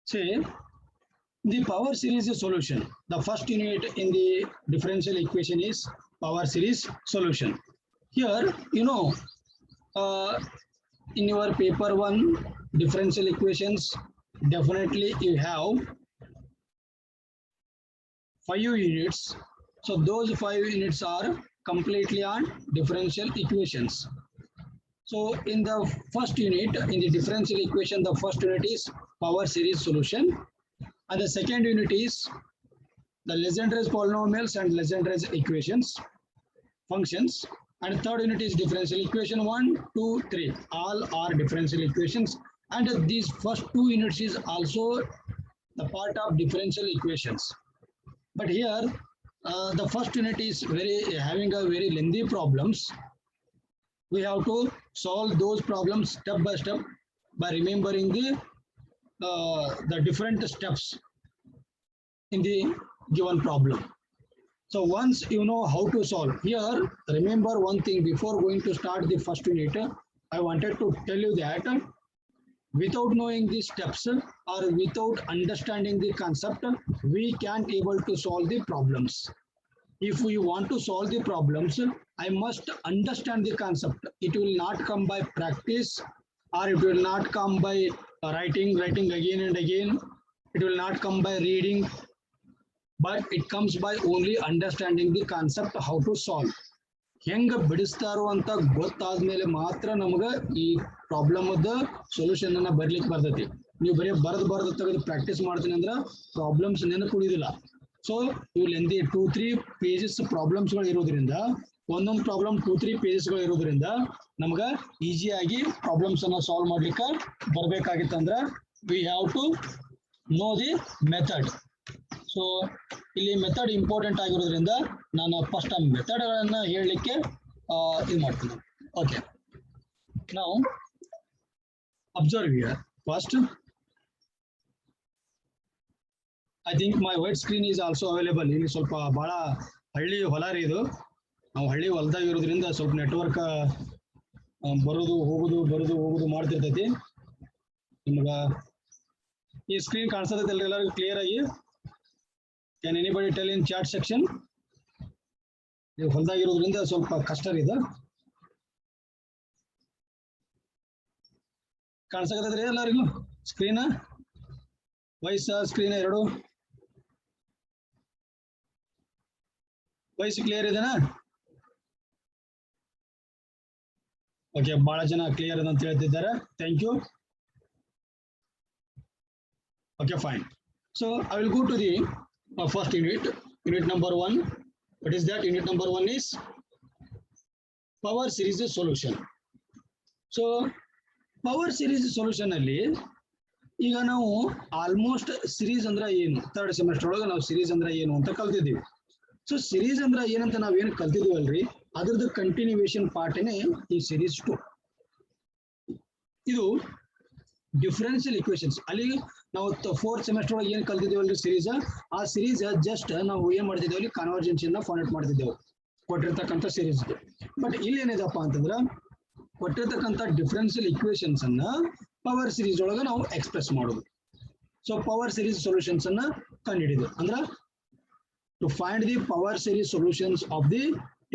say the power series solution. The first unit in the differential equation is power series solution. Here, in your paper 1 differential equations, definitely you have 5 units. So those 5 units are completely on differential equations. So in the first unit, in the differential equation, the first unit is power series solution. And the second unit is the Legendre polynomials and Legendre equations, functions. And third unit is differential equation 1, 2, 3. All are differential equations. And these first 2 units is also the part of differential equations. But here, the first unit is having a very lengthy problems. We have to solve those problems step by step by remembering the different steps in the given problem. So once you know how to solve, here remember one thing before going to start the first unit, I wanted to tell you that without knowing the steps or without understanding the concept, we can't able to solve the problems. If we want to solve the problems, I must understand the concept. It will not come by practice, or it will not come by writing again and again. It will not come by reading, but it comes by only understanding the concept how to solve. ಹೆಂಗ ಬಿಡಿಸ್ತಾರೋ ಅಂತ ಗೊತ್ತಾದ್ಮೇಲೆ ಮಾತ್ರ ನಮಗ ಈ problem solution ಅನ್ನ ಬರ್ಲಿಕ್ಕೆ ಬರ್ತೈತಿ. ನೀವು ಬರೀ ಬರೆದು ತೆಗೆದು ಪ್ರಾಕ್ಟೀಸ್ ಮಾಡ್ತೀನಿ ಅಂದ್ರ ಪ್ರಾಬ್ಲಮ್ಸ್ ನೆನಪು ಉಳಿದಿಲ್ಲ. ಸೊ ಇವು ಲೆಂದಿ 2-3 ಪೇಜಸ್ ಪ್ರಾಬ್ಲಮ್ಸ್ ಗಳು ಇರೋದ್ರಿಂದ, ಒಂದೊಂದು ಪ್ರಾಬ್ಲಮ್ 2-3 ಪೇಜಸ್ ಗಳು ಇರೋದ್ರಿಂದ ನಮಗ ಈಸಿಯಾಗಿ ಪ್ರಾಬ್ಲಮ್ಸ್ ಅನ್ನ ಸಾಲ್ವ್ ಮಾಡ್ಲಿಕ್ಕೆ ಬರ್ಬೇಕಾಗಿತ್ತಂದ್ರ we have to know the method. So ಇಲ್ಲಿ ಮೆಥಡ್ ಇಂಪಾರ್ಟೆಂಟ್ ಆಗಿರೋದ್ರಿಂದ ನಾನು ಫಸ್ಟ್ ಆ ಮೆಥಡ್ ಗಳನ್ನ ಹೇಳಲಿಕ್ಕೆ ಇದು ಮಾಡ್ತೀನಿ. ಓಕೆ, ನಾವು observe here first. I think my white screen is also available. ಇಲ್ಲಿ ಸ್ವಲ್ಪ ಬಹಳ ಹಳ್ಳಿ ಹೊಲ ರೀ ಇದು. ನಾವು ಹಳ್ಳಿ ಹೊಲದಾಗ ಇರೋದ್ರಿಂದ ಸ್ವಲ್ಪ ನೆಟ್ವರ್ಕ್ ಬರೋದು ಹೋಗೋದು ಮಾಡ್ತಿರ್ತೈತಿ. ನಿಮ್ಗ ಈ ಸ್ಕ್ರೀನ್ ಕಾಣಿಸ್ತೈತಿ ಅಲ್ರಿ ಎಲ್ಲರಿಗೂ ಕ್ಲಿಯರ್ ಆಗಿ? Can anybody tell in chat section? ನೀವು ಹೊಲದಾಗಿರೋದ್ರಿಂದ ಸ್ವಲ್ಪ ಕಷ್ಟ ಇದೆ. ಕಾಣಿಸಕತ್ತದ್ರಿ ಎಲ್ಲರಿಗೂ ಸ್ಕ್ರೀನ್? ವಾಯ್ಸ್ ಸ್ಕ್ರೀನ್ ಎರಡು ವಾಯ್ಸ್ ಕ್ಲಿಯರ್ ಇದೆನಾ? ಓಕೆ, ಬಹಳ ಜನ ಕ್ಲಿಯರ್ ಇದೆ ಅಂತ ಹೇಳ್ತಿದ್ದಾರೆ. Thank you. Okay, fine. So I will go to the first unit number 1. What is that? Unit number 1 is power series solution. So power series solution ಅಲ್ಲಿ ಈಗ ನಾವು ಆಲ್ಮೋಸ್ಟ್ ಸಿರೀಸ್ ಅಂದ್ರೆ ಏನು, ಥರ್ಡ್ ಸೆಮಿಸ್ಟರ್ ಒಳಗೆ ನಾವು ಸಿರೀಸ್ ಅಂದ್ರೆ ಏನು ಅಂತ ಕಲ್ತಿದ್ದೀವಿ. ಸೊ ಸಿರೀಸ್ ಅಂದ್ರೆ ಏನಂತ ನಾವೇನು ಕಲ್ತಿದೀವಲ್ರಿ, ಅದ್ರದ್ದು ಕಂಟಿನ್ಯೂಯೇಷನ್ ಪಾರ್ಟ್ನೇ ಈ ಸಿರೀಸ್ 2. ಇದು ಡಿಫರೆನ್ಷಿಯಲ್ ಇಕ್ವೇಶನ್ಸ್. ಅಲ್ಲಿ ನಾವು 4th ಸೆಮಿಸ್ಟರ್ ಒಳಗೆ ಏನ್ ಕಲ್ತಿದ್ದೇವಲ್ರಿ ಸಿರೀಸ್, ಆ ಸಿರೀಸ್ ಜಸ್ಟ್ ನಾವು ಏನ್ ಮಾಡ್ತಿದ್ದೇವೆ, ಕನ್ವರ್ಜೆನ್ಸ್ ಅನ್ನ ಫಾರ್ಮೇಟ್ ಮಾಡ್ತಿದ್ದೇವೆ ಕೊಟ್ಟಿರ್ತಕ್ಕಂಥ ಸಿರೀಸ್. ಬಟ್ ಇಲ್ಲಿ ಏನಿದಪ್ಪ ಅಂತಂದ್ರ ಕೊಟ್ಟಿರ್ತಕ್ಕಂಥ ಡಿಫರೆನ್ಷಿಯಲ್ ಇಕ್ವೇಶನ್ಸ್ ಅನ್ನ ಪವರ್ ಸಿರೀಸ್ ಒಳಗೆ ನಾವು ಎಕ್ಸ್ಪ್ರೆಸ್ ಮಾಡೋದು. ಸೊ ಪವರ್ ಸಿರೀಸ್ ಸೊಲ್ಯೂಷನ್ಸ್ ಅನ್ನ ಕಂಡುಹಿಡಿದು ಅಂದ್ರ to find the power series solutions of the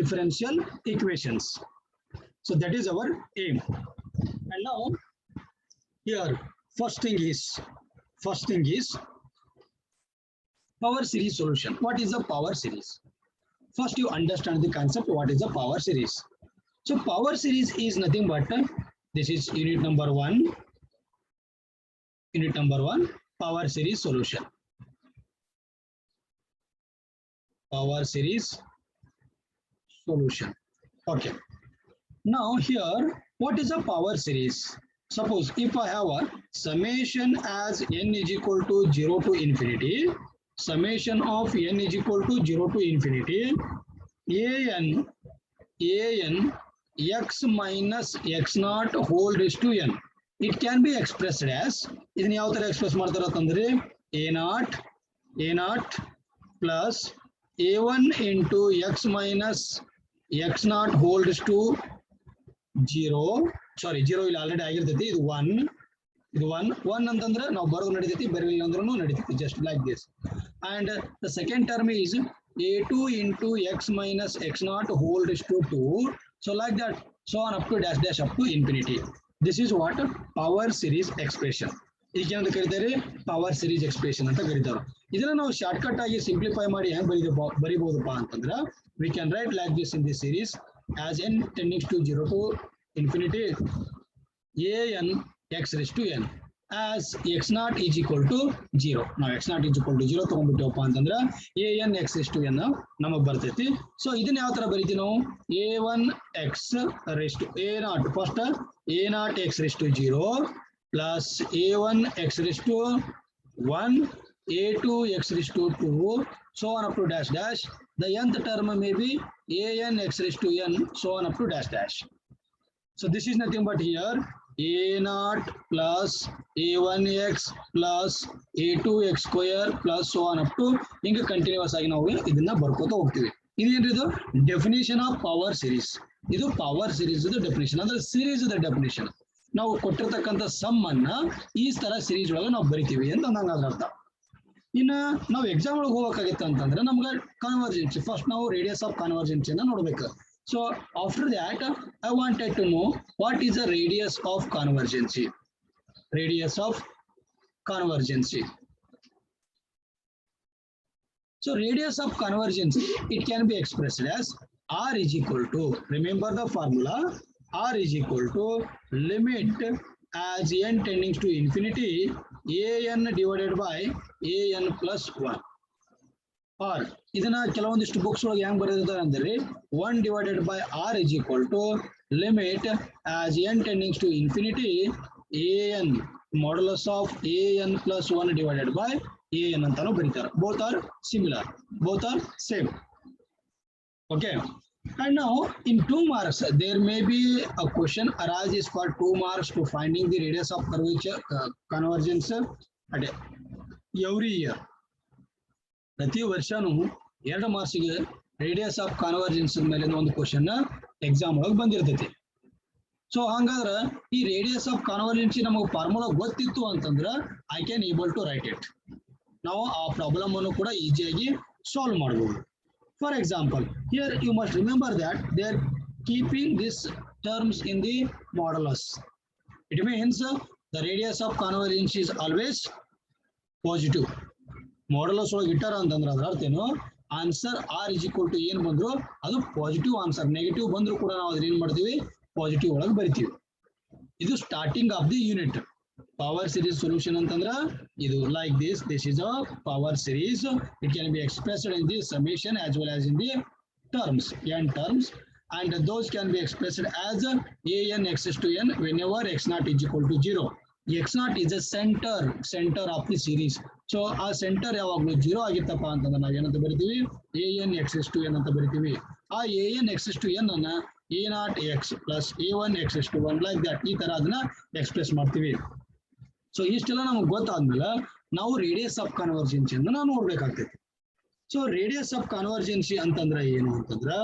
differential equations. So that is our aim. And now here first thing is power series solution. What is a power series? First you understand the concept, what is a power series. So power series is nothing but this is unit number 1, power series solution. Power series solution. Okay, now here what is a power series? Suppose if I have a summation as n is equal to 0 to infinity, summation of n is equal to 0 to infinity, an x minus x naught whole raised to n. It can be expressed as, ಇದನ್ನ ಯಾವ ತರ express ಮಾಡ್ತಾರ ಅಂತಂದ್ರೆ a naught plus a1 into x minus x naught whole raised to 0. ಸಾರಿ 0 ಇಲ್ಲಿ already ಆಗಿರ್ತೈತಿ, ಇದು 1 ಇದು 1 ಅಂತಂದ್ರೆ ನಾವು ಬರೋದು ನಡೀತೈತಿ, ಬರಲಿಲ್ಲ ಅಂದ್ರೂ ನಡೀತೈತಿ, just like this. And the second term is a2 into x minus x naught whole raised to 2. So like that, so on up to dash dash up to infinity. This is what power series expression. ಇದಕ್ಕೆ ಕರೀತಾರೆ power series expression ಅಂತ ಕರೀತಾರೆ. ಇದನ್ನ ನಾವು short cut ಆಗಿ simplify ಮಾಡಿ ಹೆಂಗ್ ಬರಿಬಹುದಪ್ಪ ಅಂತಂದ್ರೆ, we can write like this in this series as n tending to 0 to infinity an x raised to n as x naught is equal to 0. ನಾವು x naught is equal to 0 ತಗೊಂಡ್ಬಿಟ್ಟವಪ್ಪ ಅಂತಂದ್ರೆ an x raised to n ನಮಗ್ ಬರ್ತೈತಿ. So ಇದನ್ನ ಯಾವ ತರ ಬರೀತೀವಿ ನಾವು, a1 x raised to a naught, first a naught x raised to 0 plus a1 x raised to 1 a2 x raised to 2 so on up to dash dash. The nth term may be an x raised to n so on up to dash dash. So this is nothing but here a naught plus a1x plus a2x square plus so on up to ಹಿಂಗೆ continuous ಆಗಿ ನಾವು ಇದನ್ನ ಬರ್ಕೋತಾ ಹೋಗ್ತೀವಿ. ಇದೇನಿದು definition of power series. ಇದು power series definition, ಅಂದ್ರೆ series definition. ನಾವು ಕೊಟ್ಟಿರ್ತಕ್ಕಂಥ ಸಮ್ ಅನ್ನ ಈ ತರ ಸಿರೀಸ್ ಒಳಗೆ ನಾವು ಬರಿತೀವಿ ಅಂತ ನಂಗೆ ಅದ್ರ ಅರ್ಥ. ಇನ್ನ ನಾವು ಎಕ್ಸಾಮ್ ಒಳಗೆ ಹೋಗ್ಬೇಕಾಗಿತ್ತು ಅಂತಂದ್ರೆ ನಮ್ಗೆ ಕನ್ವರ್ಜೆನ್ಸಿ, ಫಸ್ಟ್ ನಾವು ರೇಡಿಯಸ್ ಆಫ್ ಕನ್ವರ್ಜೆನ್ಸಿನ ನೋಡ್ಬೇಕು. So after that I wanted to know what is the radius of convergency. Radius of convergency. So radius of convergency, it can be expressed as r is equal to, remember the formula, r is equal to limit as n tending to infinity an divided by an plus 1. or ಇದನ್ನ ಕೆಲವೊಂದಿಷ್ಟು books ಒಳಗೆ ಹೆಂಗ್ ಬರೆದಿದ್ದಾರೆ ಅಂದ್ರೆ 1 divided by r is equal to limit as n tending to infinity an modulus of an plus 1 divided by an ಅಂತಾನು ಬರೀತಾರೆ. both are similar, both are same. Okay, and now in 2 marks there may be a question arises for 2 marks to finding the radius of curvature convergence at every year. ಪ್ರತಿ ವರ್ಷನೂ 2 ಮಾರ್ಕ್ಸ್ಗೆ radius of convergence ಮೇಲೆ ಒಂದು question exam ಒಳಗೆ ಬಂದಿರ್ತೈತಿ. So ಹಂಗಾದ್ರೆ ಈ radius of convergency ನಮಗೆ formula ಗೊತ್ತಿತ್ತು ಅಂತಂದ್ರೆ I can able to write it. ನಾವು ಆ ಪ್ರಾಬ್ಲಮ್ ಅನ್ನು ಕೂಡ ಈಸಿಯಾಗಿ ಸಾಲ್ವ್ ಮಾಡಬಹುದು. For example, here you must remember that they are keeping this terms in the modulus. It means the radius of convergency is always positive. Modulus ಒಳಗೆ ಇಟ್ಟಾರ ಅಂತಂದ್ರೆ ಅದ್ರ ಅರ್ಥ ಏನು, answer are is equal to ಏನ್ ಬಂದ್ರು ಅದು ಪಾಸಿಟಿವ್ ಆನ್ಸರ್. ನೆಗೆಟಿವ್ ಬಂದ್ರು ಕೂಡ ನಾವು ಅದ್ರ ಏನ್ ಮಾಡ್ತೀವಿ, ಪಾಸಿಟಿವ್ ಒಳಗೆ ಬರಿತೀವಿ. ಇದು starting of the unit. Power series solution ಅಂತಂದ್ರೆ ಇದು like this is a power series. It can be expressed in the summation as well as in the terms, n terms, and those can be expressed as an x to n whenever x naught is equal to 0. x naught is a center of the series. So ಆ centre ಯಾವಾಗಲೂ 0 ಆಗಿತ್ತಪ್ಪ ಅಂತಂದ್ರೆ ನಾವು ಏನಂತ ಬರಿತೀವಿ, an x to n ಅಂತ ಬರಿತೀವಿ. ಆ an x to n ಅನ್ನ a naught x plus a1 x to 1 like that ಈ ತರ ಅದನ್ನ ಎಕ್ಸ್ಪ್ರೆಸ್ ಮಾಡ್ತೀವಿ. ಸೊ ಇಷ್ಟೆಲ್ಲ ನಮಗೆ ಗೊತ್ತಾದ್ಮೇಲೆ ನಾವು ರೇಡಿಯಸ್ ಆಫ್ ಕನ್ವರ್ಜೆನ್ಸಿ ಅನ್ನು ನಾವು ನೋಡ್ಬೇಕಾಗ್ತೈತಿ. ಸೊ ರೇಡಿಯಸ್ ಆಫ್ ಕನ್ವರ್ಜೆನ್ಸಿ ಅಂತಂದ್ರೆ ಏನು ಅಂತಂದ್ರೆ,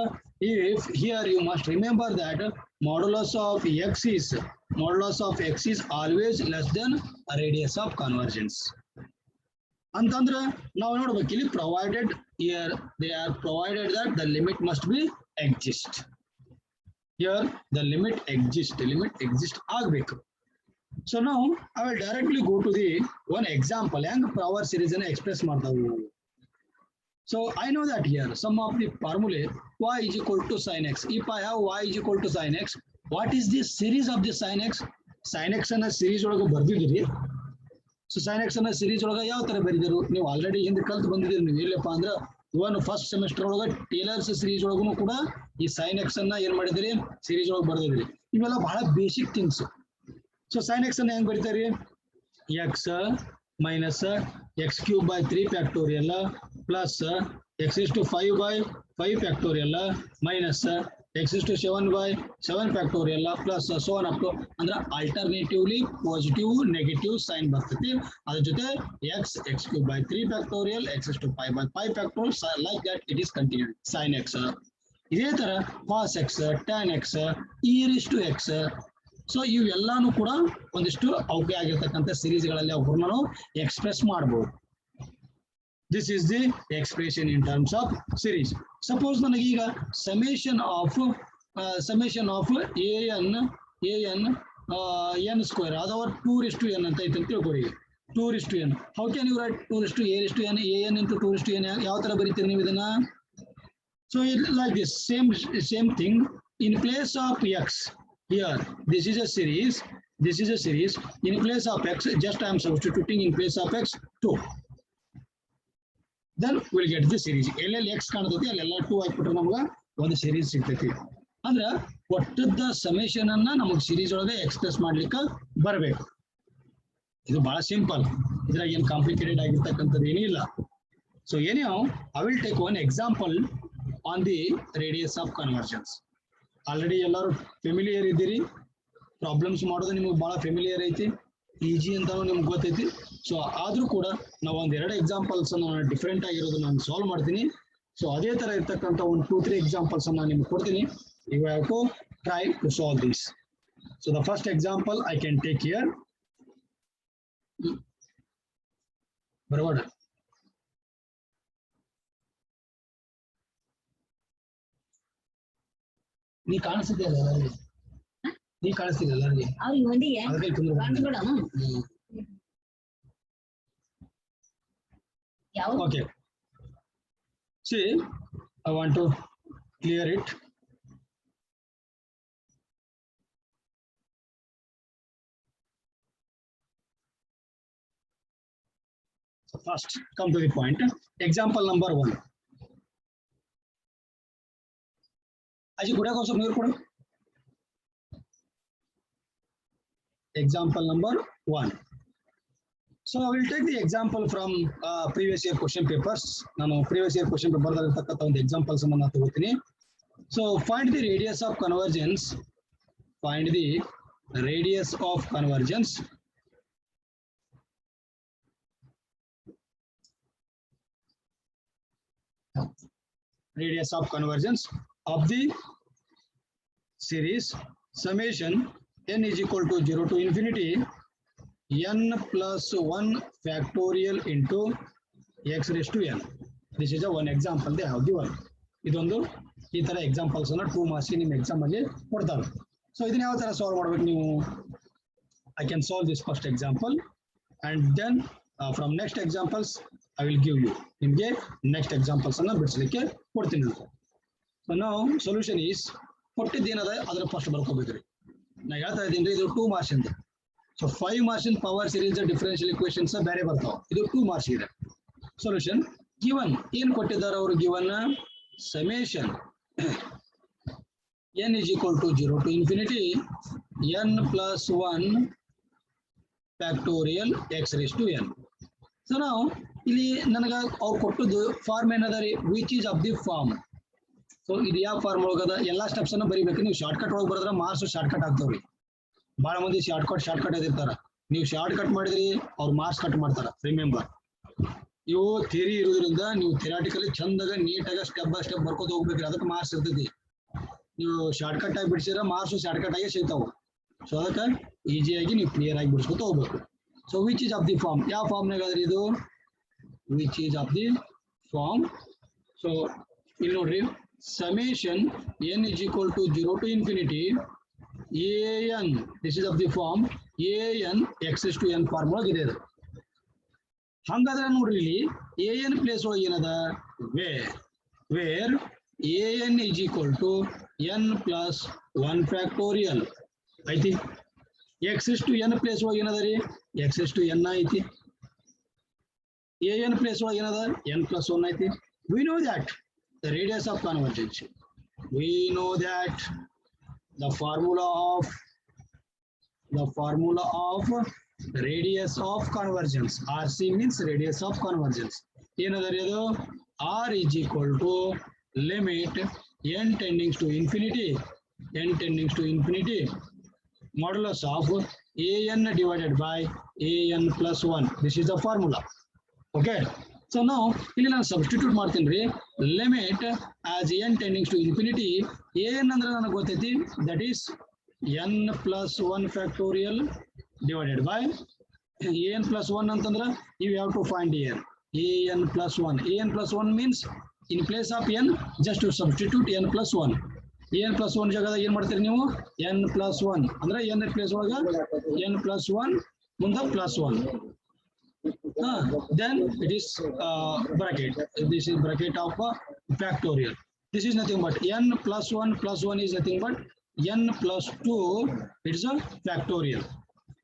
if here you must remember that modulus of x is always less than a radius of convergence. ಅಂತಂದ್ರೆ ನಾವು ನೋಡ್ಬೇಕು ಇಲ್ಲಿ provided here they are provided that the limit must be exist. Here the limit exist ಆಗಬೇಕು. So now I will directly go to the one example and power series and express ಮಾಡ್ತಾವೆ. So I know that here some of the formulae y is equal to sin x. If I have y is equal to sin x, what is the series of the sin x? Sin x ಅನ್ನ series ಒಳಗೆ ಬರ್ದಿದ್ದೀರಿ. So sin x ಅನ್ನ series ಒಳಗೆ ಯಾವ ತರ ಬರೆದಿರು ನೀವು already ಹಿಂದೆ ಕಲ್ತು ಬಂದಿದ್ದೀರಿ. ನೀವು ಎಲ್ಲಪ್ಪ ಅಂದ್ರೆ ಇವನ್ ಫಸ್ಟ್ ಸೆಮಿಸ್ಟರ್ ಒಳಗೆ ಟೇಲರ್ಸ್ ಸೀರೀಸ್ ಒಳಗೂ ಕೂಡ ಈ sin x ಅನ್ನ ಏನ್ ಮಾಡಿದಿರಿ, ಸೀರೀಸ್ ಒಳಗೆ ಬರ್ದಿದ್ದೀರಿ. ಇವೆಲ್ಲ ಬಹಳ basic things. So sin x ಅನ್ನ ಹೆಂಗ್ ಬರೀತಾರೆ, x minus x cube by 3 factorial plus x is to 5 by 5 factorial minus x is to 7 by 7 factorial plus so on up to ಅಂದ್ರೆ alternatively positive negative sign ಬರ್ತೈತಿ. ಅದ್ರ ಜೊತೆ x cube by 3 factorial x is to 5 by 5 factorial like that it is continued sin x. ಇದೇ ತರ cos x tan x e raised to x so ಇವೆಲ್ಲಾನು ಕೂಡ ಒಂದಿಷ್ಟು ಅವಕ್ಕೆ ಆಗಿರ್ತಕ್ಕಂಥ ಸಿರೀಸ್ಗಳಲ್ಲಿ ಅವ್ರನ್ನ ನಾವು ಎಕ್ಸ್ಪ್ರೆಸ್ ಮಾಡಬಹುದು. This is the expression in terms of series. Suppose ನನಗೀಗ ಸಮೇಷನ್ ಆಫ್ n ಸ್ಕ್ವೇರ್ ಅಥವಾ 2n ಅಂತ ಐತೆ ಅಂತ ತಿಳ್ಕೊಳ್ಳಿ. 2n. How can you write 2n into 2n ಯಾವ ತರ ಬರೀತೀರಿ ನೀವು ಇದನ್ನ? So like this, same thing in place of x. Here, this is a series. In place of x, just I am substituting in place of x 2. Then we'll get the series. x ಕಾಣತೈತಿ ಅಲ್ಲೆಲ್ಲ 2 ಹಾಕ್ಬಿಟ್ರೆ ನಮ್ಗೆ ಒಂದು series ಸಿಗ್ತೈತಿ. ಅಂದ್ರೆ ಒಟ್ಟದ summation ಅನ್ನ ನಮಗೆ series ಒಳಗೆ express ಮಾಡ್ಲಿಕ್ಕೆ ಬರಬೇಕು. ಇದು ಬಹಳ ಸಿಂಪಲ್, ಇದ್ರಾಗ ಏನು ಕಾಂಪ್ಲಿಕೇಟೆಡ್ ಆಗಿರ್ತಕ್ಕಂಥದ್ದು ಏನಿಲ್ಲ. So anyhow, I will take one example on the radius of convergence. Already ಎಲ್ಲರೂ ಫೆಮಿಲಿಯರ್ ಇದ್ದೀರಿ, ಪ್ರಾಬ್ಲಮ್ಸ್ ಮಾಡೋದು ನಿಮಗೆ ಬಹಳ ಫೆಮಿಲಿಯರ್ ಐತಿ, ಈಜಿ ಅಂತಾನು ನಿಮ್ಗೆ ಗೊತ್ತೈತಿ. ಸೊ ಆದ್ರೂ ಕೂಡ ನಾವು ಒಂದೆರಡು ಎಕ್ಸಾಂಪಲ್ಸ್ ಅನ್ನು ಡಿಫ್ರೆಂಟ್ ಆಗಿರೋದು ನಾನು ಸಾಲ್ವ್ ಮಾಡ್ತೀನಿ. ಸೊ ಅದೇ ತರ ಇರ್ತಕ್ಕಂಥ ಒಂದು 2-3 ಎಕ್ಸಾಂಪಲ್ಸ್ ಅನ್ನ ನಿಮ್ಗೆ ಕೊಡ್ತೀನಿ. You have to try to solve this. So the first example I can take here. ಬರವಾಡ ನೀ ಕಾಣಿಸ್ತಿದ್ಯಲ್ಲ ಎಲ್ಲರಿಗೆ, Okay. See, I want to clear it. So first, come to the point. Example number 1. Aji kuda ko sab kuda. Example number 1. So I will take the example from previous year question papers. Nanu previous year question paper dalirtakkanta ಒಂದು examples ಅನ್ನು ನಾನು ತಗೋತೀನಿ. So find the radius of convergence. Find the radius of convergence. Radius of convergence of the series summation n is equal to 0 to infinity n plus 1 factorial into x raised to n. This is a one example they have given. ಇದೊಂದು ಈ ತರ examples ಅನ್ನ 2 marks ನಿಮ್ಮ exam ಅಲ್ಲಿ ಕೊಡ್ತಾರೆ. So ಇದನ್ನ ಯಾವ ತರ ಸಾಲ್ವ್ ಮಾಡಬೇಕು ನೀವು? I can solve this first example and then from next examples I will give you. ನಿಮಗೆ ನೆಕ್ಸ್ಟ್ ಎಕ್ಸಾಂಪಲ್ಸ್ ಅನ್ನ ಬಿಡಿಸಲಿಕ್ಕೆ ಕೊಡ್ತೀನಿ. ಸೊ ನಾವು ಸೊಲ್ಯೂಷನ್ ಈಸ್ ಕೊಟ್ಟಿದ್ದೇನದ ಅದರ ಫಸ್ಟ್ ಬರ್ಕೋಬೇಕ್ರಿ. ನಾ ಹೇಳ್ತಾ ಇದ್ದೀನಿ ಇದು 2 ಮಾರ್ಕ್ಸ್ ಅಂತ. So 5 marks in power series differential equations ಬೇರೆ ಬರ್ತಾವ, ಇದು 2 ಮಾರ್ಕ್ಸ್ ಇದೆ. ಸೊಲ್ಯೂಷನ್ ಗಿವನ್ ಏನ್ ಕೊಟ್ಟಿದ್ದಾರೆ ಅವರು? Given summation n is equal to 0 to infinity n plus 1 factorial x raised to n. So ನಾವು ಇಲ್ಲಿ ನನಗ ಅವ್ರು ಕೊಟ್ಟದ್ದು ಫಾರ್ಮ್ ಏನದ ರೀ? Which is of the form. So ಇದು ಯಾವ ಫಾರ್ಮ್ ಒಳಗದ ಎಲ್ಲಾ ಸ್ಟೆಪ್ಸ್ ಅನ್ನ ಬರೀಬೇಕು. ನೀವು ಶಾರ್ಟ್ ಕಟ್ ಒಳಗೆ ಬರೆದ್ರೆ ಮಾರ್ಕ್ಸ್ ಶಾರ್ಟ್ ಕಟ್ ಆಗ್ತಾವ್ರಿ. ಬಹಳ ಮಂದಿ ಶಾರ್ಟ್ ಕಟ್ ಎದಿರ್ತಾರ. ನೀವು ಶಾರ್ಟ್ ಕಟ್ ಮಾಡಿದ್ರಿ ಅವ್ರು ಮಾರ್ಕ್ಸ್ ಕಟ್ ಮಾಡ್ತಾರ. ರಿಮೆಂಬರ್, ಇವು ಥಿಯರಿ ಇರೋದ್ರಿಂದ ನೀವು ಥಿಯರಾಟಿಕಲಿ ಚಂದಾಗ ನೀಟಾಗ ಸ್ಟೆಪ್ ಬೈ ಸ್ಟೆಪ್ ಬರ್ಕೋತ ಹೋಗ್ಬೇಕ್ರಿ. ಅದಕ್ಕೆ ಮಾರ್ಕ್ಸ್ ಇರ್ತೈತಿ. ನೀವು ಶಾರ್ಟ್ ಕಟ್ ಆಗಿ ಬಿಡಿಸಿದ್ರೆ ಮಾರ್ಕ್ಸ್ ಶಾರ್ಟ್ ಕಟ್ ಆಗಿ ಸಿಗ್ತಾವ. ಸೊ ಅದಕ್ಕೆ ಈಸಿಯಾಗಿ ನೀವು ಕ್ಲಿಯರ್ ಆಗಿ ಬಿಡಿಸ್ಕೊತ ಹೋಗ್ಬೇಕು. So which is of the form, ಯಾವ ಫಾರ್ಮ್ನಾಗ ಅದ್ರಿ ಇದು? Which is of the form. So ಇಲ್ಲಿ ನೋಡ್ರಿ, summation n is equal to 0 to infinity an, this is of the form an x raised to n form ಒಳಗಿದೆ ಇದು. ಹಂಗಾದ್ರೆ ನೋಡ್ರಿ ಇಲ್ಲಿ an ಪ್ಲೇಸ್ ಒಳಗೆ ಏನದ? Where an is equal to n plus 1 factorial ಐತಿ. x raised to n place ಒಳಗೆ ಏನದ ರೀ? x raised to n ಐತಿ. an ಪ್ಲೇಸ್ ಒಳಗೆ ಏನದ? n plus 1 ಐತಿ. We know that the radius of convergence. We know that the formula of radius of convergence. RC means radius of convergence. ಏನದರಿ ಅದು? R is equal to limit n tending to infinity modulus of an divided by an plus 1. This is the formula. Okay. So now ಇಲ್ಲಿ ನಾನು substitute ಮಾಡ್ತೀನಿ ರೀ. Limit as n tendings to infinity. an ಅಂದ್ರೆ ನನಗೆ ಗೊತ್ತೈತಿ, that is n plus 1 factorial divided by an plus 1 ಅಂತಂದ್ರೆ you have to find here an plus 1. An plus 1 means in place of n just to substitute n plus 1. n plus 1 ಜಾಗದಾಗ ಏನು ಮಾಡ್ತೀರಿ ನೀವು n plus 1 ಅಂದ್ರೆ n place ಒಳಗ n plus 1 ಮುಂದೆ plus 1. Then it is bracket. This is bracket of factorial. This is nothing but n plus 1 is nothing but n plus 2. It's a factorial.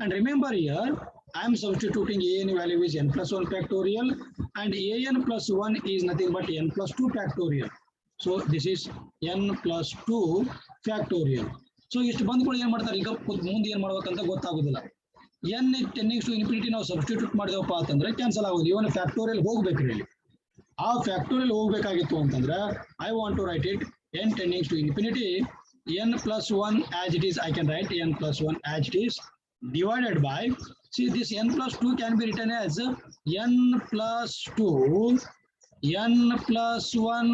And remember here, I am substituting an value is n plus 1 factorial and an plus 1 is nothing but n plus 2 factorial. So this is n plus 2 factorial. So ಇಷ್ಟು ಬಂದ್ಕೊಳ್ಳಿ ಏನು ಮಾಡ್ತಾರೆ ಈಗ ಮುಂದೆ ಏನು ಮಾಡ್ಬೇಕಂತ ಗೊತ್ತಾಗೋದಿಲ್ಲ. n tendings to infinity ನಾವು substitute ಮಾಡಿದವಪ್ಪ ಅಂತಂದ್ರೆ ಕ್ಯಾನ್ಸಲ್ ಆಗೋದು. ಇವನ್ ಫ್ಯಾಕ್ಟೋರಿಯಲ್ ಹೋಗ್ಬೇಕ್ರಿ ಇಲ್ಲಿ. ಆ ಫ್ಯಾಕ್ಟೋರಿಯಲ್ ಹೋಗ್ಬೇಕಾಗಿತ್ತು ಅಂತಂದ್ರೆ I want to write it n tendings to infinity n plus 1 as it is. I can write n plus 1 as it is divided by, see this n plus 2 can be written as n plus 2 n plus 1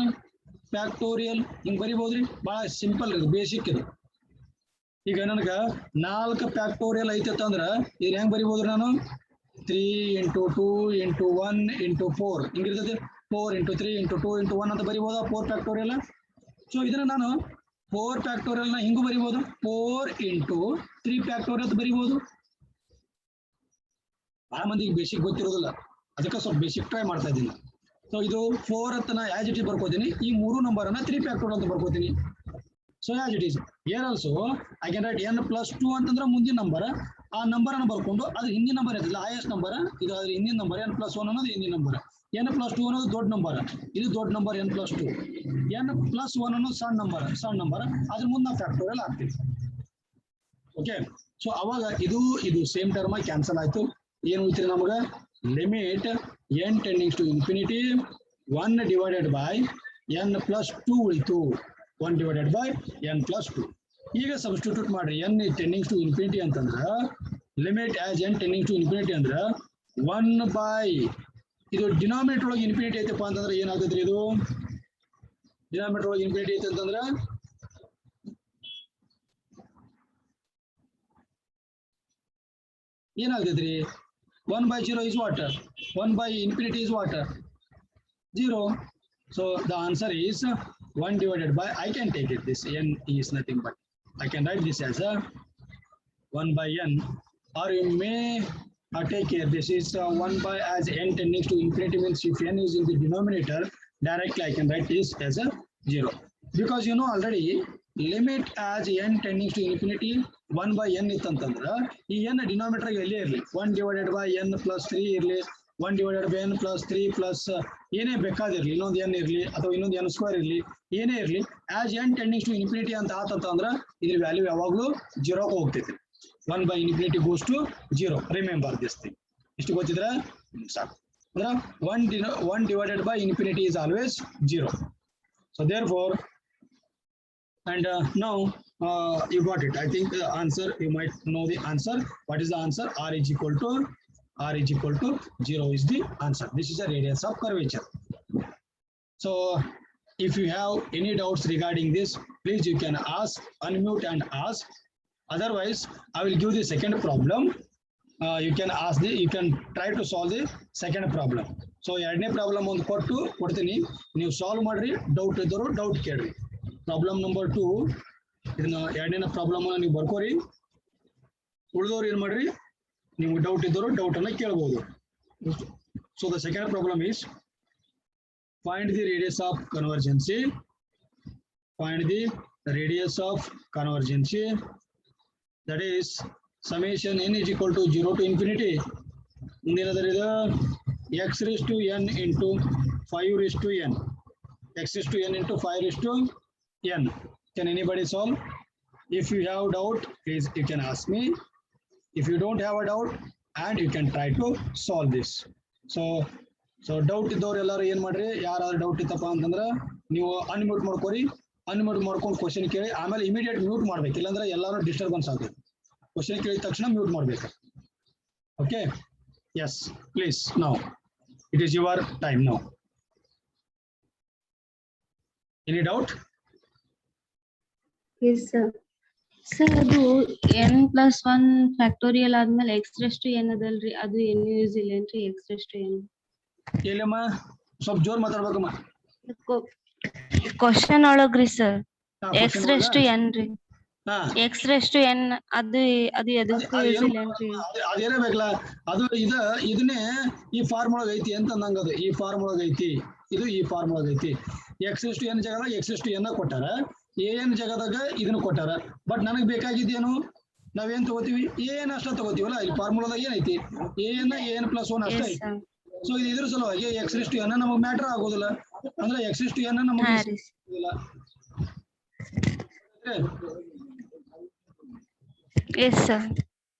factorial. ಹಿಂಗೆ ಬರಿಬೋದ್ರಿ, ಭಾಳ simple ಇದು, basic ಇದು. ಈಗ ನನಗೆ 4 factorial ಐತೆ ಅಂದ್ರೆ ಇದು ಹೆಂಗೆ ಬರಿಬೋದ್ರಿ ನಾನು 3 into 2 into 1 into 4 ಹಿಂಗಿರ್ತದೆ. 4 into 3 into 2 into 1 ಅಂತ ಬರಿಬೋದಾ 4 ಫ್ಯಾಕ್ಟೋರಿಯಲ್. ಸೊ ಇದನ್ನ ನಾನು 4 ಫ್ಯಾಕ್ಟೋರಿಯಲ್ ನ ಹಿಂಗೂ ಬರಿಬೋದು, 4 into 3 ಫ್ಯಾಕ್ಟೋರಿಯಲ್ ಅಂತ ಬರಿಬೋದು. ಬಹಳ ಮಂದಿಗೆ ಬೇಸಿಕ್ ಗೊತ್ತಿರೋದಿಲ್ಲ, ಅದಕ್ಕೆ ಸ್ವಲ್ಪ ಬೇಸಿಕ್ ಟ್ರೈ ಮಾಡ್ತಾ ಇದ್ದೀನಿ. ಸೊ ಇದು 4 ಅಂತ ನಾ ಆಸ್ ಇಟ್ ಇಸ್ ಬರ್ಕೋತೀನಿ, ಈ 3 ನಂಬರ್ ಅನ್ನ 3 ಫ್ಯಾಕ್ಟೋರಿಯಲ್ ಅಂತ ಬರ್ಕೋತೀನಿ. So as it is here also I can write n plus 2 ಅಂತಂದ್ರೆ ಮುಂದಿನ ನಂಬರ್, ಆ ನಂಬರ್ ಅನ್ನು ಬರ್ಕೊಂಡು ಅದ್ರ ಹಿಂದಿನ ನಂಬರ್ ಇರ್ತಲ್ಲ ಹೈಯೆಸ್ಟ್ ನಂಬರ್, ಇದು ಅದ್ರ ಹಿಂದಿನ ನಂಬರ್ n plus 1 ಅನ್ನೋದು ಹಿಂದಿನ ನಂಬರ್, n plus 2 ಅನ್ನೋದು ದೊಡ್ಡ ನಂಬರ್, ಇದು ದೊಡ್ಡ number n plus 2, n plus 1 ಅನ್ನೋದು ಸಣ್ಣ ನಂಬರ್, ಅದ್ರ ಮುಂದೆ ನಾವು ಫ್ಯಾಕ್ಟೋರಿಯಲ್ ಹಾಕ್ತೀವಿ. ಓಕೆ, ಸೊ ಅವಾಗ ಇದು ಸೇಮ್ ಟರ್ಮ್ ಆಗಿ ಕ್ಯಾನ್ಸಲ್ ಆಯ್ತು. ಏನು ಉಳಿತೀರಿ ನಮಗೆ limit n tendings to infinity 1 divided by n plus 2 ಉಳಿತು, 1 divided by n plus 2. ಈಗ ಸಬ್ಸ್ಟಿಟ್ಯೂಟ್ ಮಾಡ್ರಿ n ಟೆಂಡಿಂಗ್ಸ್ ಟು ಇನ್ಫಿನಿಟಿ ಅಂತಂದ್ರೆ limit as n tendings to infinity ಅಂದ್ರೆ 1 by ಇದು ಡಿನಾಮಿನೇಟರ್ ಒಳಗೆ ಇನ್ಫಿನಿಟಿ ಐತಪ್ಪ ಅಂತಂದ್ರೆ ಏನಾಗ್ತದ್ರಿ, ಇದು ಡಿನಾಮಿನೇಟರ್ ಒಳಗೆ ಇನ್ಫಿನಿಟಿ ಐತೆ ಅಂತಂದ್ರೆ ಏನಾಗ್ತದ್ರಿ 1 by 0 is what? 1 by infinity is what? 0. So the answer is 1 divided by, I can take it, this n is nothing but, I can write this as a 1 by n, or you may take care, this is 1 by, as n tending to infinity means if n is in the denominator, directly I can write this as a 0. Because you know already, limit as n tending to infinity 1 by n ಇತ್ತಂತಂದ್ರೆ ಈ n denominator ಎಲ್ಲೇ ಇರಲಿ 1 divided by n plus 3 ಇರಲಿ, 1 divided by n plus 3 plus ಏನೇ ಬೇಕಾದಿರಲಿ, ಇನ್ನೊಂದು n ಇರಲಿ ಅಥವಾ ಇನ್ನೊಂದು n square ಇರಲಿ, ಏನೇ ಇರಲಿ as n tendings to infinity ಅಂತ ಆತಂತಂದ್ರೆ ಇದ್ರ ವ್ಯಾಲ್ಯೂ ಯಾವಾಗಲೂ 0 ಹೋಗ್ತೈತಿ. 1 by infinity goes to 0. Remember this thing. ಇಷ್ಟು ಗೊತ್ತಿದ್ರೆ ಸಾಕು. ಅಂದ್ರೆ 1 divided by infinity is always 0. So therefore, and now you got it. I think the answer, you might know the answer. What is the answer? R is equal to 0 is the answer. This is a radius of curvature. So if you have any doubts regarding this, please you can ask, unmute and ask. Otherwise, I will give the second problem. You can try to solve the second problem. So ಎರಡನೇ problem ಒಂದು ಕೊಡ್ತೀನಿ, ನೀವು solve ಮಾಡ್ರಿ, doubt ಇದ್ದವರು doubt ಕೇಳ್ರಿ. Problem number 2 ಇದನ್ನ ಎರಡನೇ problem ನೀವು ಬರ್ಕೋರಿ, ಉಳಿದವ್ರು ಏನ್ ಮಾಡ್ರಿ, ನೀವು ಡೌಟ್ ಇದ್ದವರು ಡೌಟ್ ಅನ್ನ ಕೇಳಬಹುದು. So the second problem is find the radius of convergency. Find the radius of convergency, that is summation n is equal to 0 to infinity. ಮುಂದಿನದರಿದ x raised to n into 5 raised to n, x raised to n into 5 raised to n. Can anybody solve? If you have doubt, please you can ask me. If you don't have a doubt, and you can try to solve this. So doubt ಇದ್ದವ್ರು ಎಲ್ಲರೂ ಏನ್ ಮಾಡ್ರಿ, ಯಾರಾದ್ರೂ doubt ಇತ್ತಪ್ಪ ಅಂತಂದ್ರೆ ನೀವು unmute ಮಾಡ್ಕೋರಿ, unmute ಮಾಡ್ಕೊಂಡು question ಕೇಳಿ, ಆಮೇಲೆ ಇಮಿಡಿಯೇಟ್ ಮ್ಯೂಟ್ ಮಾಡ್ಬೇಕು, ಇಲ್ಲಾಂದ್ರೆ ಎಲ್ಲಾರು ಡಿಸ್ಟರ್ಬೆನ್ಸ್ ಆಗುತ್ತೆ. ಕ್ವಶನ್ ಕೇಳಿದ ತಕ್ಷಣ ಮ್ಯೂಟ್ ಮಾಡ್ಬೇಕು. Okay, yes please, now it is your time. Now any doubt? Yes, sir. Sir ಅದು n+1 ಫ್ಯಾಕ್ಟೋರಿಯಲ್ ಆದ್ಮೇಲೆ x raised to n ಅದಲ್ರಿ ಅದು ಏನು ಯೂಸ್ ಇಲ್ಲೇನ್ರಿ x raised to n Yellamma ಸ್ವಲ್ಪ ಜೋರ್ ಮಾತಾಡ್ಬೇಕಮ್ಮ. ಕ್ವಶನ್ ಒಳಗ್ರಿ sir x raised to n ರೀ x raised to n ಅದು ಎದಕ್ಕೂ ಯೂಸ್ ಇಲ್ಲೇನ್ರಿ ಅದೇನೇಬೇಕಲ್ಲ ಅದು ಇದನ್ನೇ ಈ ಫಾರ್ಮುಲಾ ಐತಿ ಅಂತ ಅಂದಂಗದು. ಈ ಫಾರ್ಮುಲಾ ಐತಿ, ಇದು ಈ ಫಾರ್ಮುಲಾ ಐತಿ. x raised to n ಜಾಗದಾಗ x raised to n ಕೊಟ್ಟಾರ, an ಜಾಗದಾಗ ಇದನ್ನ ಕೊಟ್ಟಾರ. ಬಟ್ ನನಗೆ ಬೇಕಾಗಿದ್ದೇನು, ನಾವೇನ್ ತಗೋತೀವಿ an ಅಷ್ಟ ತಗೋತೀವಲ್ಲ. ಇಲ್ಲಿ ಫಾರ್ಮುಲಾದಾಗ ಏನೈತಿ an+1 ಅಷ್ಟೇ ಐತಿ. ಸೊ ಇದ್ರ ಸಲುವಾಗಿ x raised to n ನಮಗೆ ಮ್ಯಾಟರ್ ಆಗೋದಿಲ್ಲ. ಅಂದ್ರೆ x raised to n ನಮಗೆ ಆಗೋದಿಲ್ಲ. Yes sir.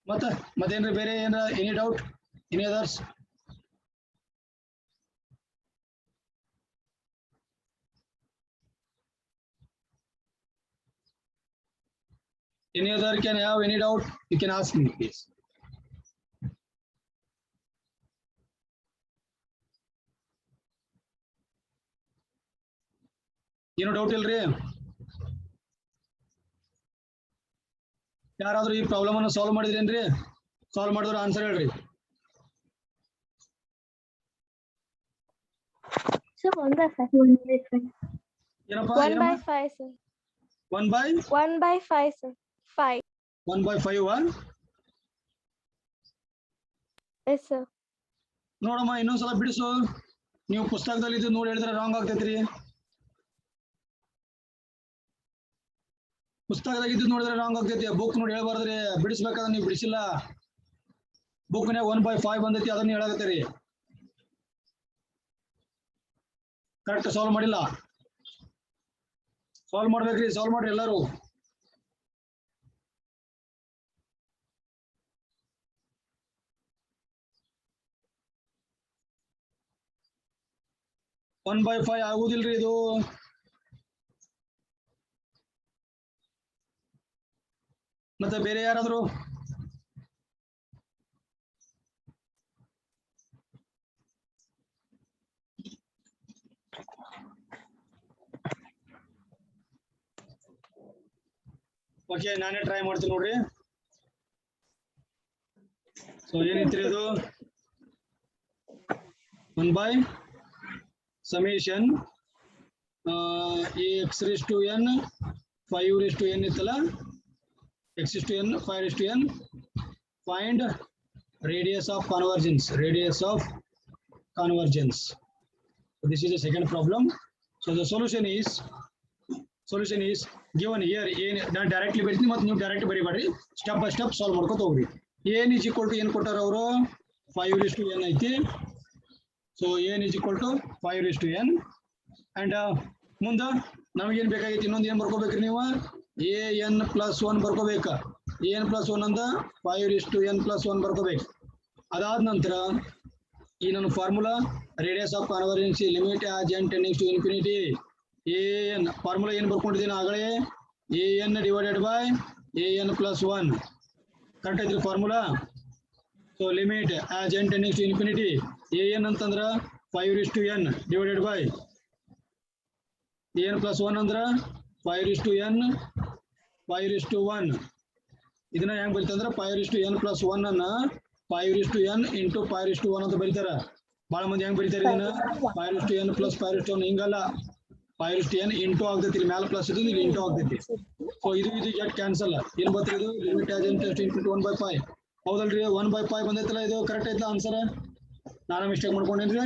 ಮತ್ತೇನ್ರಿ ಬೇರೆ ಏನಾರ any doubt, any others? Any other can have any doubt? You can ask me, please. ಏನು ಡೌಟ್ ಇಲ್ರಿ? ಯಾರಾದ್ರೂ ಈ ಪ್ರಾಬ್ಲಮ್ ಅನ್ನು ಸಾಲ್ವ್ ಮಾಡಿದ್ರೇನ್ರಿ? ಸಾಲ್ವ್ ಮಾಡಿದ್ರ ಆನ್ಸರ್ ಹೇಳ್ರಿ. Sir, 1/5. ಏನಪ್ಪಾ? 1/5, sir. 1/5, sir. 5. 1/5. Yes, sir. ನೋಡಮ್ಮ ಇನ್ನೊಂದ್ಸಲ ಬಿಡಿಸು. ನೀವು ಪುಸ್ತಕದಲ್ಲಿ ಇದು ನೋಡಿ ಹೇಳಿದ್ರೆ ರಾಂಗ್ ಆಗ್ತೈತ್ರಿ. ಪುಸ್ತಕದಾಗ ಇದ್ದು ನೋಡಿದ್ರೆ ರಾಂಗ್ ಆಗ್ತೈತಿ. ಬುಕ್ ನೋಡಿ ಹೇಳ್ಬಾರ್ದ್ರಿ. ಬಿಡಿಸ್ಬೇಕಾದ್ರೆ ನೀವು ಬಿಡಿಸಿಲ್ಲ. ಬುಕ್ನ್ಯಾಗ 1/5 ಬಂದೈತಿ, ಅದನ್ನ ಹೇಳಾಕತ್ತೀರಿ. ಕರೆಕ್ಟ್ ಸಾಲ್ವ್ ಮಾಡಿಲ್ಲ. ಸಾಲ್ವ್ ಮಾಡ್ಬೇಕ್ರಿ, ಸಾಲ್ವ್ ಮಾಡ್ರಿ ಎಲ್ಲರೂ. ಒನ್ ಬೈ 5 ಆಗುದಿಲ್ರಿ ಇದು. ಮತ್ತೆ ಬೇರೆ ಯಾರಾದ್ರು? ಓಕೆ, ನಾನೇ ಟ್ರೈ ಮಾಡ್ತೀನಿ ನೋಡ್ರಿ. ಸೊ ಏನಿತ್ರಿ ಅದು? 1/summation x raised to n 5 raised to n ಇತ್ತಲ್ಲ, x raised to n 5 raised to n. Find radius of convergence. Radius of convergence. So this is the second problem. So the solution is given here. ನಾನು directly ಬರೀತೀನಿ, ಮತ್ತೆ ನೀವು direct ಬರೀಬೇಡ್ರಿ. Step by step solve ಮಾಡ್ಕೊತ ಹೋಗ್ರಿ. n is equal to ಏನು ಕೊಟ್ಟಾರ ಅವರು? 5 raised to n ಐತಿ. So n is equal to 5 raised to n. And ಮುಂದೆ ನಮಗೇನು ಬೇಕಾಗೈತಿ? ಇನ್ನೊಂದು ಏನು ಬರ್ಕೋಬೇಕ್ರಿ ನೀವು? an+1 ಬರ್ಕೋಬೇಕ. an+1 ಅಂದ 5 raised to n+1 ಬರ್ಕೋಬೇಕು. ಅದಾದ ನಂತರ ಈ ನನ್ನ formula radius of convergence limit as n tendings to infinity. an formula ಏನು ಬರ್ಕೊಂಡಿದ್ದೀನಿ ಆಗಲೇ? an divided by an+1. Correct ಐತ್ರಿ formula? So limit as n tendings to infinity an ಅಂತಂದ್ರ 5 raised to n divided by an+1 ಅಂದ್ರ 5 raised to n 5 raised to 1. ಇದನ್ನ ಹೆಂಗ್ ಬರೀತಂದ್ರ 5 raised to n+1 ಅನ್ನ 5 raised to n into 5 raised to 1 ಅಂತ ಬರೀತಾರ. ಬಹಳ ಮಂದಿ ಹೆಂಗ್ ಬರೀತಾರೆ ಇದನ್ನ? 5 raised to n plus 5 raised to 1 ಹಿಂಗಲ್ಲ. 5 raised to n into ಆಗ್ತೈತಿ. ಇಲ್ಲಿ ಮ್ಯಾಲ ಪ್ಲಸ್ ಇದು, ಇಲ್ಲಿ ಇಂಟು ಆಗ್ತೈತಿ. ಸೊ ಇದು ಗೆಟ್ ಕ್ಯಾನ್ಸಲ್. ಏನ್ ಬರ್ತೀರಿ ಇದು? Limit as n + 1/5. ಹೌದಲ್ರಿ? 1/5 ಬಂದೈತಲ್ಲ, ಇದು ಕರೆಕ್ಟ್ ಐತಲ್ಲ ಆನ್ಸರ್? ನಾನು ಮಿಸ್ಟೇಕ್ ಮಾಡ್ಕೊಂಡೇನ್ರಿ?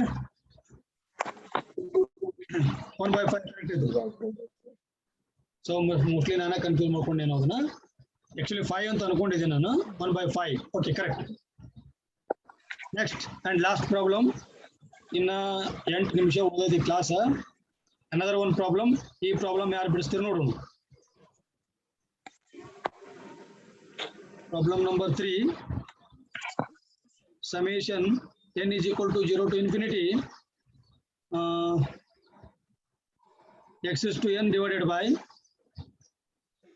1/5 ಕರೆಕ್ಟ್ ಇದು. ಸೊ ಮೋಸ್ಟ್ಲಿ ನಾನೇ ಕನ್ಫ್ಯೂಸ್ ಮಾಡ್ಕೊಂಡೇನೋ ಅದನ್ನ. ಆಕ್ಚುಲಿ 5 ಅಂತ ಅನ್ಕೊಂಡಿದ್ದೆ ನಾನು. 1/5. Okay, correct. Next and last problem. ಇನ್ನ 8 ನಿಮಿಷ ಉಳಿದೈತಿ ಕ್ಲಾಸ್. Another one problem. ಈ ಪ್ರಾಬ್ಲಮ್ ಯಾರು ಬಿಡಿಸ್ತೀರಿ ನೋಡೋಣ. Problem number 3. Summation n is equal to 0 to infinity x raised to n divided by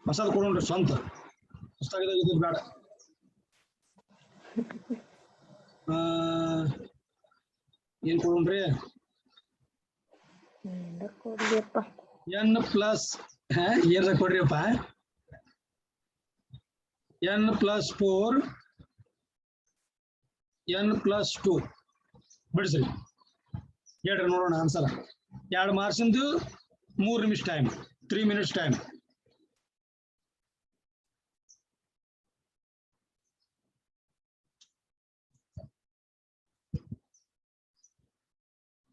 ಹೊಸದು ಕೊಡೋಣ್ರಿ ಸ್ವಂತ ಪುಸ್ತಕದಾಗ ಇದು ಬೇಡ. ಏನ್ ಕೊಡೋಣ್ರಿ? n ಪ್ಲಸ್ ಏನ್ರ ಕೊಡ್ರಿಯಪ್ಪ. n plus 4 n plus 2 ಬಿಡಿಸ್ರಿ ಹೇಳ್ರಿ ನೋಡೋಣ ಆನ್ಸರ್ 2 ಮಾರ್ಕ್ಸ್ ಇಂದು 3 ನಿಮಿಷ time 3 minutes time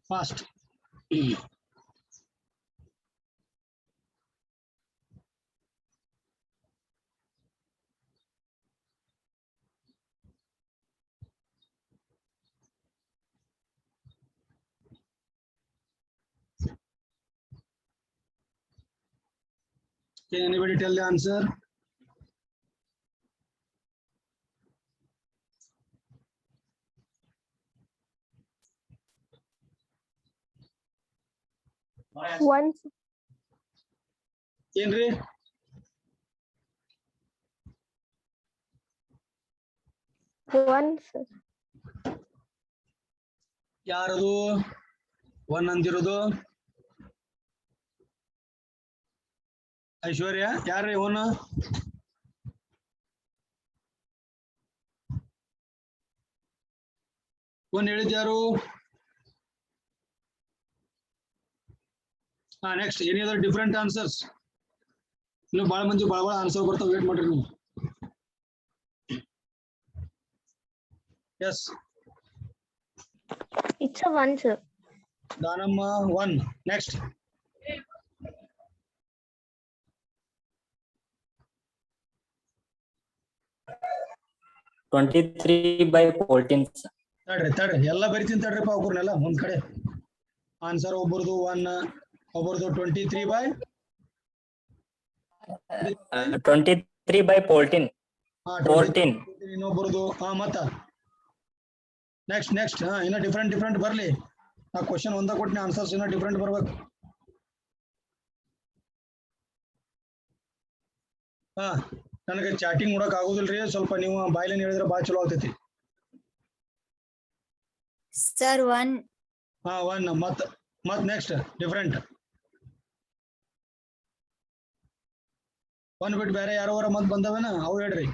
fast Can anybody tell the answer? One. ಏನ್ರಿ One, sir. ಯಾರದು 1 ಅಂದಿರೋದು ಐಶ್ವರ್ಯ ಯಾರ್ರಿ 1 ಹೇಳಿದ್ಯಾರು next any other different answers ಇನ್ನು ಬಹಳ ಮಂದಿ ಬಹಳ ಆನ್ಸರ್ ಬರ್ತಾವ ವೇಟ್ ಮಾಡ್ರಿ ನೀವು yes It's a one, sir. Danamma 1 next ತಡ್ರಿ ಎಲ್ಲ ಬರಿತೀನಿ ತಡ್ರಿಪ್ಪ ಅವ್ರನ್ನೆಲ್ಲ ಒಂದ್ ಕಡೆ ಆನ್ಸರ್ ಒಬ್ಬರದು 1 ಒಬ್ಬರದು 23/14 ಇನ್ನೊಬ್ಬರದು ಮತ್ತ ನೆಕ್ಸ್ಟ್ ಇನ್ನ ಡಿಫ್ರೆಂಟ್ ಬರ್ಲಿ ಆ ಕ್ವಶನ್ ಒಂದ ಕೊಟ್ಟಿನ ಆನ್ಸರ್ಸ್ ಇನ್ನ ಡಿಫ್ರೆಂಟ್ ಬರ್ಬೇಕು ನನಗೆ ಚಾಟಿಂಗ್ ನೋಡಕ್ ಆಗೋದಿಲ್ರಿ ಸ್ವಲ್ಪ ನೀವು ಬಾಯ್ಲೇನ್ ಹೇಳಿದ್ರೆ ಬಾಳ ಚಲೋ ಆಗ್ತೈತಿ ಸರ್ 1 1 ಮತ್ ನೆಕ್ಸ್ಟ್ ಡಿಫ್ರೆಂಟ್ 1 ಬಿಟ್ಟು ಬೇರೆ ಯಾರೋ ಮತ್ ಬಂದವೇನ ಅವು ಹೇಳ್ರಿ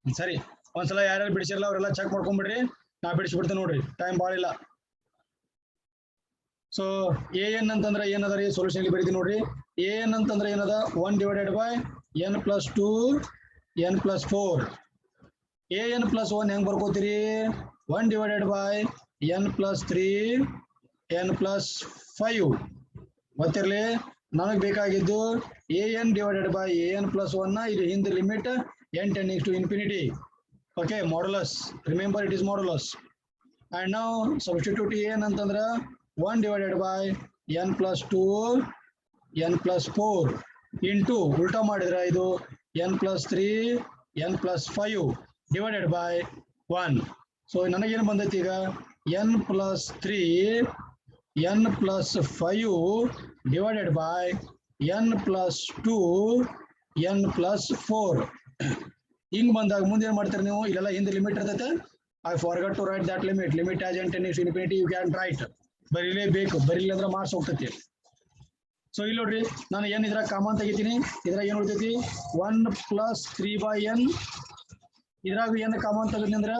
ಸರಿ ಒಂದ್ಸಲ ಯಾರ್ಯಾರು ಬಿಡಿಸಿರಲ್ಲ ಅವರೆಲ್ಲ ಚೆಕ್ ಮಾಡ್ಕೊಂಡ್ಬಿಡ್ರಿ ನಾ ಬಿಡಿಸ್ಬಿಡ್ತೇನೆ ನೋಡ್ರಿ ಟೈಮ್ ಭಾಳ ಇಲ್ಲ ಸೊ an ಅಂತಂದ್ರೆ ಏನದ ರೀ ಸೊಲ್ಯೂಷನ್ ಇಲ್ಲಿ ಬರೀತೀನಿ ನೋಡ್ರಿ an ಅಂತಂದ್ರೆ ಏನದ 1/n + 2 n + 4 an + 1 ಹೆಂಗ್ ಬರ್ಕೋತೀರಿ 1/n + 3 n + 5 ಗೊತ್ತಿರ್ಲಿ ನನಗೆ ಬೇಕಾಗಿದ್ದು an/an + 1 ಇದು ಹಿಂದೆ limit n tending to infinity. Okay, modulus. Remember it is modulus. And now substitute an ಅಂತಂದ್ರೆ 1/n + 2 n + 4 into ಉಲ್ಟಾ ಮಾಡಿದ್ರೆ ಇದು n + 3 n + 5 divided by 1. So ನನಗೇನು ಬಂದೈತಿ ಈಗ n + 3 n + 5 divided by n + 2 n + 4. ಹಿಂಗ್ ಬಂದಾಗ ಮುಂದೆ ಏನ್ ಮಾಡ್ತೀರಿ ನೀವು ಇಲ್ಲೆಲ್ಲ ಹಿಂದೆ ಲಿಮಿಟ್ ಇರ್ತೈತೆ I forgot to write that limit as n tending to infinity you can write ಬರೀಲೇಬೇಕು ಬರೀಲಿಲ್ಲ ಅಂದ್ರೆ ಮಾರ್ಕ್ಸ್ ಹೋಗ್ತೈತಿ ಸೊ ಇಲ್ಲಿ ನೋಡ್ರಿ ನಾನು ಏನ್ ಇದ್ರಾಗ ಕಾಮನ್ ತೆಗಿತೀನಿ ಇದ್ರಾಗ ಏನ್ ಉಳಿತೈತಿ 1 + 3/n ಇದ್ರಾಗ ಏನ್ ಕಾಮನ್ ತೆಗಿತೀನಿ ಅಂದ್ರೆ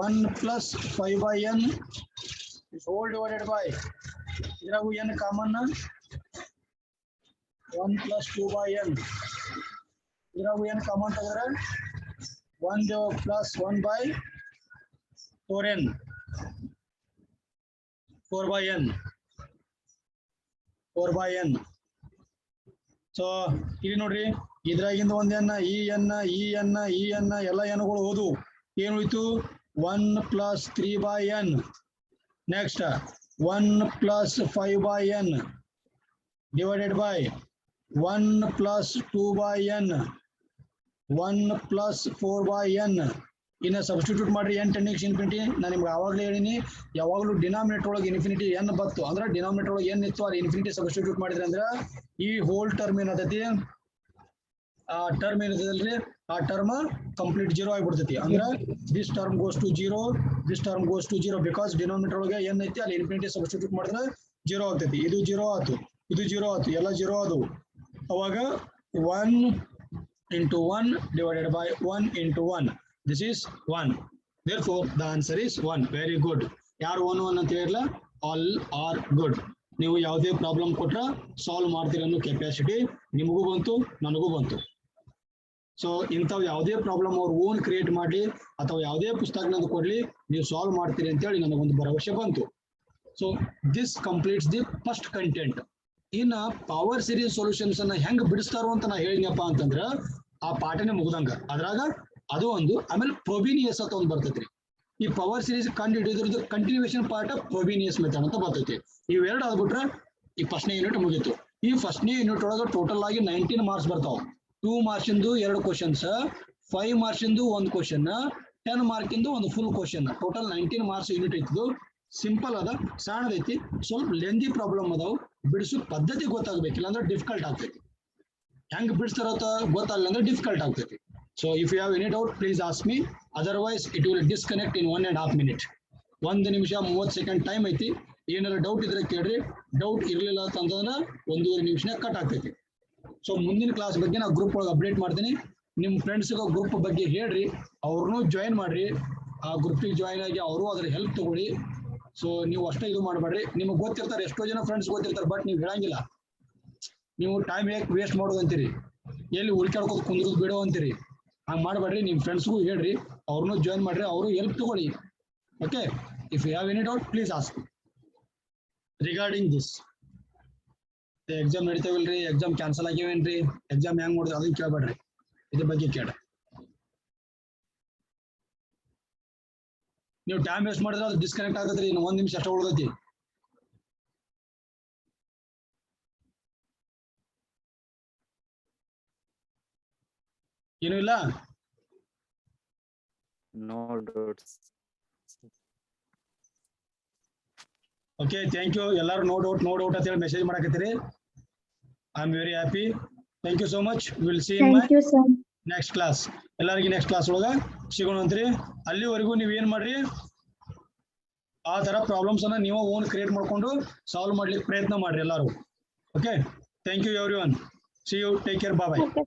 1 + 5/n is whole divided by ಇದ್ರಾಗ ಏನ್ ಕಾಮನ್ 1 + 2/n ಇದ್ರಾಗ ಏನ್ ಕಾಮನ್ ತೆಗೆದ್ರೆ 1 + 1/4n 4/n ಸೊ ಇಲ್ಲಿ ನೋಡ್ರಿ ಇದ್ರಾಗಿಂದ ಒಂದ್ ಈ ಎನ್ ಎಲ್ಲ ಎನ್ಗಳು ಹೋದು ಏನು ಉಳಿತು 1 + 3/n next 1 + 5/n divided by 1 + 2/n 1 + 4/n ಇನ್ನು ಸಬ್ಸ್ಟಿಟ್ಯೂಟ್ ಮಾಡ್ರಿ n tending to infinity ನಾನು ನಿಮ್ಗೆ ಆವಾಗಲೇ ಹೇಳಿನಿ ಯಾವಾಗಲೂ ಡಿನಾಮಿನೇಟರ್ ಒಳಗೆ ಇನ್ಫಿನಿಟಿ n ಬತ್ತು ಅಂದ್ರೆ ಡಿನಾಮಿನೇಟರ್ ಒಳಗೆ n ಇತ್ತು ಅದು ಇನ್ಫಿನಿಟಿ ಸಬ್ಸ್ಟಿಟ್ಯೂಟ್ ಮಾಡಿದ್ರೆ ಅಂದ್ರೆ ಈ ಹೋಲ್ ಟರ್ಮ್ ಏನತೈತಿ ಆ ಟರ್ಮ್ ಏನಿರ್ತದಲ್ರಿ ಆ ಟರ್ಮ್ ಕಂಪ್ಲೀಟ್ 0 ಆಗಿಬಿಡ್ತೈತಿ ಅಂದ್ರೆ this term goes to 0 because denominator ಒಳಗೆ n ಐತಿ ಅಲ್ಲಿ ಇನ್ಫಿನಿಟಿ ಸಬ್ಸ್ಟಿಟ್ಯೂಟ್ ಮಾಡಿದ್ರೆ 0 ಆಗ್ತೈತಿ ಇದು 0 ಆಯ್ತು ಇದು 0 ಆಯ್ತು, ಎಲ್ಲ 0 ಅದು. ಅವಾಗ 1 into 1 divided by 1 into 1. This is 1. Therefore, the answer is 1. Very good. ಯಾರು 1 ಅಂತ ಹೇಳಿಲ್ಲ, all are good. ನೀವು ಯಾವುದೇ ಪ್ರಾಬ್ಲಮ್ ಕೊಟ್ರ ಸಾಲ್ವ್ ಮಾಡ್ತೀರಿ ಅನ್ನೋ ಕೆಪಾಸಿಟಿ ನಿಮಗೂ ಬಂತು, ನನಗೂ ಬಂತು. ಸೊ ಇಂಥವು ಯಾವುದೇ ಪ್ರಾಬ್ಲಮ್ ಅವ್ರು ಓನ್ ಕ್ರಿಯೇಟ್ ಮಾಡಲಿ ಅಥವಾ ಯಾವುದೇ ಪುಸ್ತಕನದು ಕೊಡ್ಲಿ, ನೀವು ಸಾಲ್ವ್ ಮಾಡ್ತೀರಿ ಅಂತೇಳಿ ನನಗೊಂದು ಭರವಸೆ ಬಂತು. So this completes the first content. ಇನ್ನ ಪವರ್ ಸೀರೀಸ್ ಸೊಲ್ಯೂಷನ್ಸ್ ಅನ್ನ ಹೆಂಗ್ ಬಿಡಿಸ್ತಾರೋ ಅಂತ ನಾ ಹೇಳಿನಪ್ಪ ಅಂತಂದ್ರ ಆ ಪಾಠನೇ ಮುಗ್ದಂಗ. ಅದ್ರಾಗ ಅದು ಒಂದು, ಆಮೇಲೆ ಪ್ರೊಬಿನಿಯಸ್ ಅಂತ ಒಂದು ಬರ್ತೈತ್ರಿ. ಈ ಪವರ್ ಸೀರೀಸ್ ಕಂಡು ಹಿಡಿದ್ರದ್ದು ಕಂಟಿನ್ಯೂಷನ್ ಪಾರ್ಟ್ ಪ್ರೊಬಿನಿಯಸ್ ಮೆಥಡ್ ಅಂತ ಬರ್ತೈತಿ. ಇವೆರಡು ಆದ್ಬಿಟ್ರೆ ಈ ಫಸ್ಟ್ನೇ ಯೂನಿಟ್ ಮುಗೀತು. ಈ ಫಸ್ಟ್ನೇ ಯೂನಿಟ್ ಒಳಗೆ ಟೋಟಲ್ ಆಗಿ 19 ಮಾರ್ಕ್ಸ್ ಬರ್ತಾವ. 2 ಮಾರ್ಕ್ಸ್ ಇಂದು 2 ಕ್ವಶನ್ಸ್, 5 ಮಾರ್ಕ್ಸ್ ಇಂದು 1 ಕ್ವಶನ್, 10 ಮಾರ್ಕ್ ಇಂದು ಒಂದು full question. Total 19 marks unit ಐತಿದು. ಸಿಂಪಲ್ ಅದ, ಸಣ್ಣದೈತಿ, ಸ್ವಲ್ಪ ಲೆಂದಿ ಪ್ರಾಬ್ಲಮ್ ಅದಾವ. ಬಿಡಿಸೋ ಪದ್ಧತಿ ಗೊತ್ತಾಗ್ಬೇಕಿಲ್ಲ ಅಂದ್ರೆ ಡಿಫಿಕಲ್ಟ್ ಆಗ್ತೈತಿ. ಹೆಂಗ್ ಬಿಡಿಸ್ತಾರ ಗೊತ್ತಾಗಲ್ಲ ಅಂದ್ರೆ ಡಿಫಿಕಲ್ಟ್ ಆಗ್ತೈತಿ. So if you have any doubt please ask me, otherwise it will disconnect in 1.5 minute. 1 ನಿಮಿಷ 30 ಸೆಕೆಂಡ್ ಟೈಮ್ ಐತಿ. ಏನಾರ ಡೌಟ್ ಇದ್ರೆ ಕೇಳ್ರಿ. ಡೌಟ್ ಇರ್ಲಿಲ್ಲ ಅಂತಂದ್ರೆ 1.5 ನಿಮಿಷನೇ ಕಟ್ ಆಗ್ತೈತಿ. ಸೊ ಮುಂದಿನ ಕ್ಲಾಸ್ ಬಗ್ಗೆ ನಾ ಗ್ರೂಪ್ ಒಳಗೆ ಅಪ್ಡೇಟ್ ಮಾಡ್ತೀನಿ. ನಿಮ್ಮ ಫ್ರೆಂಡ್ಸ್ಗೆ ಗ್ರೂಪ್ ಬಗ್ಗೆ ಹೇಳ್ರಿ, ಅವ್ರನ್ನೂ ಜಾಯಿನ್ ಮಾಡ್ರಿ. ಆ ಗ್ರೂಪಿಗೆ ಜಾಯಿನ್ ಆಗಿ ಅವರು ಅದ್ರ ಹೆಲ್ಪ್ ತಗೊಳ್ಳಿ. ಸೊ ನೀವು ಅಷ್ಟೇ ಇದು ಮಾಡಬೇಡ್ರಿ. ನಿಮಗೆ ಗೊತ್ತಿರ್ತಾರೆ, ಎಷ್ಟೋ ಜನ ಫ್ರೆಂಡ್ಸ್ ಗೊತ್ತಿರ್ತಾರೆ, ಬಟ್ ನೀವು ಹೇಳಂಗಿಲ್ಲ. ನೀವು ಟೈಮ್ ಯಾಕೆ ವೇಸ್ಟ್ ಮಾಡೋದು ಅಂತೀರಿ, ಎಲ್ಲಿ ಹುಡುಕಾಡ್ಕೋದು ಕುಂದ್ರದು ಬಿಡೋ ಅಂತೀರಿ. ಹಂಗೆ ಮಾಡಬೇಡ್ರಿ. ನಿಮ್ಮ ಫ್ರೆಂಡ್ಸ್ಗೂ ಹೇಳ್ರಿ, ಅವ್ರನ್ನೂ ಜಾಯಿನ್ ಮಾಡ್ರಿ, ಅವರು ಹೆಲ್ಪ್ ತಗೊಳ್ಳಿ. Okay, if you have any doubt please ask regarding this. Exam ನಡೀತಾವಿಲ್ರಿ, ಎಕ್ಸಾಮ್ ಕ್ಯಾನ್ಸಲ್ ಆಗ್ಯಾವೇನ್ರಿ, ಎಕ್ಸಾಮ್ ಹೆಂಗ್ ಮಾಡಿದ್ರಿ ಅದನ್ನ ಕೇಳ್ಬೇಡ್ರಿ, ಇದ್ರ ಬಗ್ಗೆ ಕೇಳ್ರಿ. ನೀವು ಟೈಮ್ ವೇಸ್ಟ್ ಮಾಡಿದ್ರೆ ಅದು ಡಿಸ್ಕನೆಕ್ಟ್ ಆಗತ್ರಿ. ಇನ್ನು 1 ನಿಮಿಷ ಅಷ್ಟೇ ಉಳ್ದೈತಿ. ಏನು ಇಲ್ಲ? No doubts. Okay, thank you. ಎಲ್ಲರೂ ನೋ ಡೌಟ್ ಅಂತ ಹೇಳಿ ಮೆಸೇಜ್ ಮಾಡಕತ್ತೀರಿ. I am very happy. Thank you so much. Will see in my next class. ಎಲ್ಲರಿಗೂ ನೆಕ್ಸ್ಟ್ ಕ್ಲಾಸ್ ಒಳಗ ಸಿಗೋಣ ಅಂತ್ರಿ. ಅಲ್ಲಿವರೆಗೂ ನೀವ್ ಏನ್ ಮಾಡ್ರಿ, ಆ ತರ ಪ್ರಾಬ್ಲಮ್ಸ್ ಅನ್ನ ನೀವು ಓನ್ ಕ್ರಿಯೇಟ್ ಮಾಡ್ಕೊಂಡು ಸಾಲ್ವ್ ಮಾಡ್ಲಿಕ್ಕೆ ಪ್ರಯತ್ನ ಮಾಡ್ರಿ ಎಲ್ಲರೂ. Okay, thank you everyone. See you, take care, bye bye.